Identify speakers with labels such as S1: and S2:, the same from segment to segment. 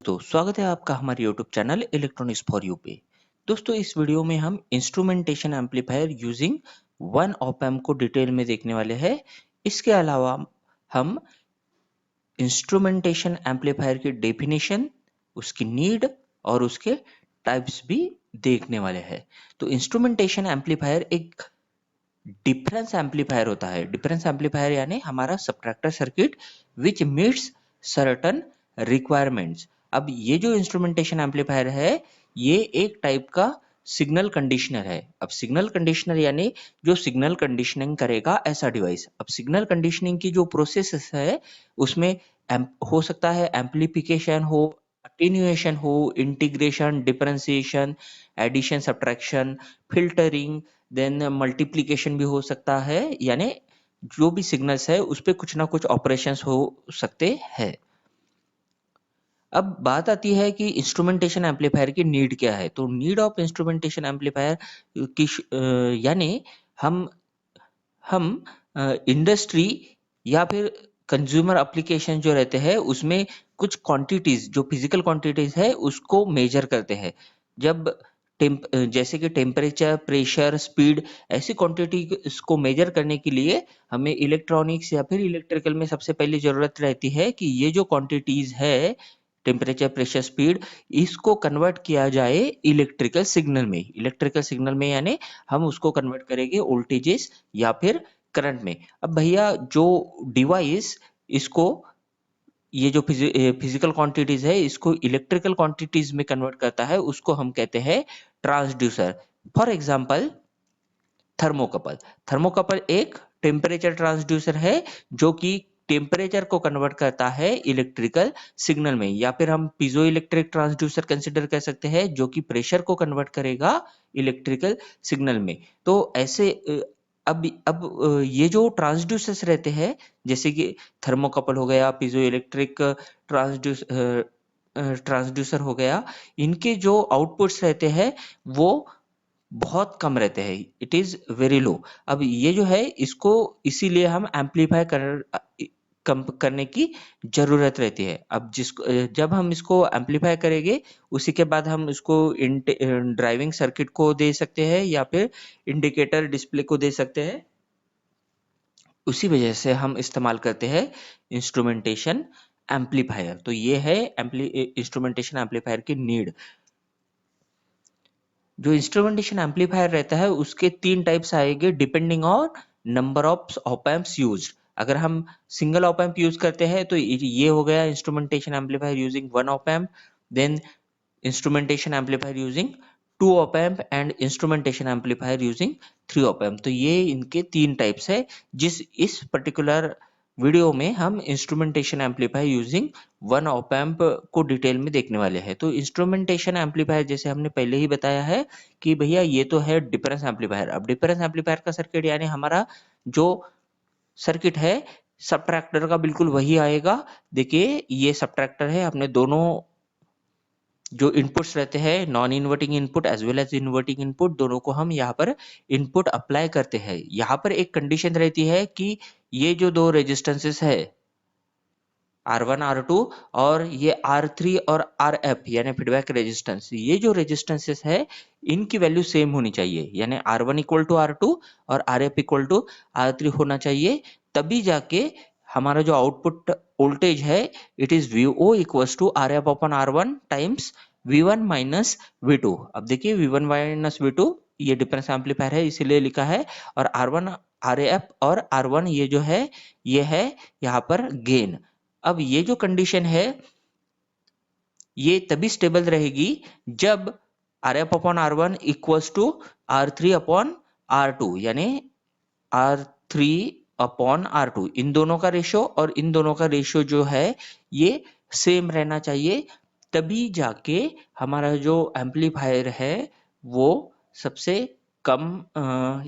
S1: दोस्तों स्वागत है आपका हमारे YouTube channel electronics for you पे। दोस्तों इस वीडियो में हम instrumentation amplifier using one op amp को डिटेल में देखने वाले हैं। इसके अलावा हम इंस्ट्रूमेंटेशन एम्पलीफायर की डेफिनेशन, उसकी नीड और उसके टाइप्स भी देखने वाले हैं। तो इंस्ट्रूमेंटेशन एम्पलीफायर एक डिफरेंस एम्पलीफायर होता है। डिफरेंस एम्पलीफायर यानी हमारा सबट्रैक्टर सर्किट विच मीट्स सर्टन रिक्वायरमेंट्स। अब ये जो इंस्ट्रूमेंटेशन एम्पलीफायर है ये एक टाइप का सिग्नल कंडीशनर है। अब सिग्नल कंडीशनर यानी जो सिग्नल कंडीशनिंग करेगा ऐसा डिवाइस। अब सिग्नल कंडीशनिंग की जो प्रोसेस है उसमें हो सकता है एम्प्लीफिकेशन हो, अटेन्यूएशन हो, integration, differentiation, addition, subtraction, filtering, then multiplication भी हो सकता है। यानी जो भी सिग्नल्स है उस पे कुछ ना कुछ ऑपरेशंस हो सकते हैं। अब बात आती है कि इंस्ट्रूमेंटेशन एम्पलीफायर की नीड क्या है। तो नीड ऑफ इंस्ट्रूमेंटेशन एम्पलीफायर की यानी हम हम इंडस्ट्री या फिर कंज्यूमर एप्लीकेशन जो रहते हैं उसमें कुछ क्वांटिटीज, जो फिजिकल क्वांटिटीज है उसको मेजर करते हैं। जब जैसे कि टेम्परेचर, प्रेशर, स्पीड, ऐसी क्वांटिटी को मेजर करने के लिए हमें इलेक्ट्रॉनिक्स या फिर इलेक्ट्रिकल में सबसे पहले जरूरत रहती है कि ये जो क्वांटिटीज है, टेम्परेचर, प्रेशर, स्पीड, इसको कन्वर्ट किया जाए इलेक्ट्रिकल सिग्नल में। इलेक्ट्रिकल सिग्नल में यानी हम उसको कन्वर्ट करेंगे वोल्टेजेस या फिर करंट में। अब भैया जो डिवाइस इसको, ये जो फिजिकल क्वांटिटीज है इसको इलेक्ट्रिकल क्वांटिटीज में कन्वर्ट करता है उसको हम कहते हैं transducer. For example thermocouple. Thermocouple एक टेम्परेचर ट्रांसड्यूसर है जो कि टेम्परेचर को कन्वर्ट करता है इलेक्ट्रिकल सिग्नल में। या फिर हम पीजो इलेक्ट्रिक ट्रांसड्यूसर कंसिडर कर सकते हैं जो कि प्रेशर को कन्वर्ट करेगा इलेक्ट्रिकल सिग्नल में। तो ऐसे अब ये जो ट्रांसड्यूसर्स रहते हैं जैसे कि थर्मोकपल हो गया, पीजो इलेक्ट्रिक ट्रांसड्यूसर हो गया, इनके जो आउटपुट्स रहते हैं वो बहुत कम रहते हैं, इट इज वेरी लो। अब ये जो है इसको इसीलिए हम एम्पलीफाई कम करने की जरूरत रहती है। अब जब हम इसको एम्पलीफाई करेंगे उसी के बाद हम इसको ड्राइविंग सर्किट को दे सकते हैं या फिर इंडिकेटर डिस्प्ले को दे सकते हैं। उसी वजह से हम इस्तेमाल करते हैं इंस्ट्रूमेंटेशन एम्पलीफायर। तो ये है इंस्ट्रूमेंटेशन एम्पलीफायर की नीड। जो इंस्ट्रूमेंटेशन एम्पलीफायर रहता है उसके तीन टाइप्स आएंगे depending on number of op amps used. अगर हम सिंगल ऑप एम्प यूज करते हैं तो ये हो गया instrumentation amplifier using one op amp, then instrumentation amplifier using two op amp and instrumentation amplifier using three op amp. तो ये इनके तीन टाइप्स है जिस इस पर्टिकुलर वीडियो में हम instrumentation amplifier using one op amp को डिटेल में देखने वाले हैं। तो इंस्ट्रूमेंटेशन एम्पलीफायर जैसे हमने पहले ही बताया है कि भैया ये तो है डिफरेंस एम्पलीफायर। अब डिफरेंस एम्पलीफायर का सर्किट यानी हमारा जो सर्किट है सबट्रैक्टर का बिल्कुल वही आएगा। देखिए ये सबट्रैक्टर है, अपने दोनों जो इनपुट्स रहते हैं, non inverting input as well as inverting input, दोनों को हम यहाँ पर इनपुट अप्लाई करते हैं। यहाँ पर एक कंडीशन रहती है कि ये जो दो रेजिस्टेंसेस है R1 R2 और ये R3 और RF यानी फीडबैक रेजिस्टेंस, ये जो रेजिस्टेंसेस है इनकी वैल्यू सेम होनी चाहिए। यानी R1 इक्वल टू R2 और RF इक्वल टू R3 होना चाहिए। तभी जाके हमारा जो आउटपुट वोल्टेज है it is VO equals to RF upon R1 times V1 minus V2। अब देखिए V1 माइनस V2 ये डिफरेंस एम्पलीफायर है इसीलिए लिखा है, और R1 RF और R1 ये जो है ये है यहाँ पर गेन। अब ये जो कंडीशन है ये तभी स्टेबल रहेगी जब RF upon R1 equals to R3 upon R2 यानी R3 अपॉन R2, इन दोनों का रेशियो और इन दोनों का रेशियो जो है ये सेम रहना चाहिए। तभी जाके हमारा जो एम्पलीफायर है वो सबसे कम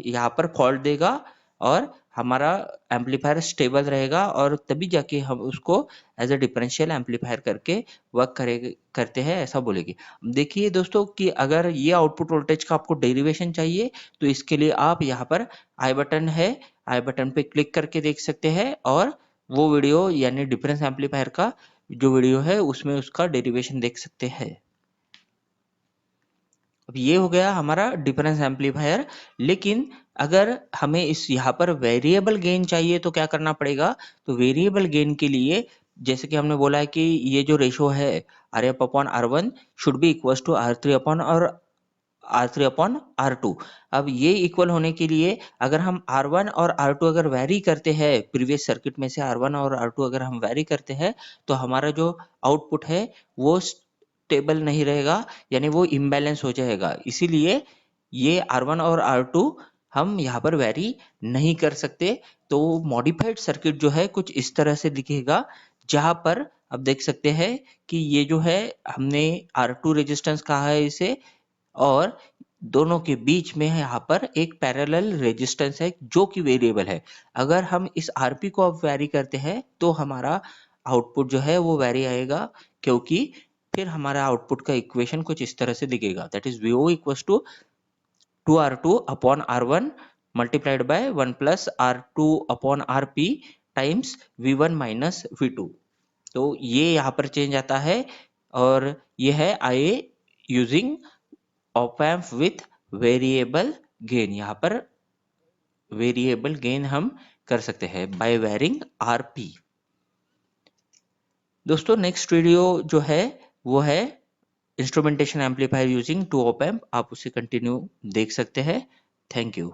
S1: यहाँ पर फॉल्ट देगा और हमारा एम्पलीफायर स्टेबल रहेगा, और तभी जाके हम उसको एज अ डिफरेंशियल एम्पलीफायर करके वर्क करते हैं ऐसा बोलेगी। देखिए दोस्तों कि अगर ये आउटपुट वोल्टेज का आपको डेरिवेशन चाहिए तो इसके लिए आप यहाँ पर आई बटन है, आई बटन पे क्लिक करके देख सकते हैं और वो वीडियो यानी डिफरेंस एम्पलीफायर का जो वीडियो है उसमें उसका डेरिवेशन देख सकते हैं। अब ये हो गया हमारा डिफरेंस एम्पलीफायर। लेकिन अगर हमें इस यहाँ पर वेरिएबल गेन चाहिए तो क्या करना पड़ेगा? तो वेरिएबल गेन के लिए जैसे कि हमने बोला है कि ये जो रेशो है Rf upon R1 should be equal to R3 upon और R3 अपॉन R2। अब ये इक्वल होने के लिए अगर हम R1 और R2 अगर वैरी करते हैं, प्रीवियस सर्किट में से R1 और R2 अगर हम वैरी करते हैं तो हमारा जो आउटपुट है वो स्टेबल नहीं रहेगा, यानी वो इम्बैलेंस हो जाएगा। इसीलिए ये R1 और R2 हम यहाँ पर वैरी नहीं कर सकते। तो मॉडिफाइड सर्किट जो है कुछ इस तरह से दिखेगा, जहाँ पर अब देख सकते हैं कि ये जो है हमने R2 रेजिस्टेंस कहा है इसे, और दोनों के बीच में यहाँ पर एक पैरेलल रेजिस्टेंस है जो कि वेरिएबल है। अगर हम इस आरपी को अब वैरी करते हैं तो हमारा आउटपुट जो है वो वैरी आएगा, क्योंकि फिर हमारा आउटपुट का इक्वेशन कुछ इस तरह से दिखेगा, that is VO equals to 2R2 upon R1 multiplied by 1 plus R2 upon RP times V1 minus V2। तो ये यहाँ पर चेंज आता है, और ये है IA using op amp with variable gain. यहाँ पर वेरिएबल गेन हम कर सकते हैं बाय वेरिंग आरपी। दोस्तों नेक्स्ट वीडियो जो है वो है instrumentation amplifier using two op amp, आप उसे कंटिन्यू देख सकते हैं। Thank you.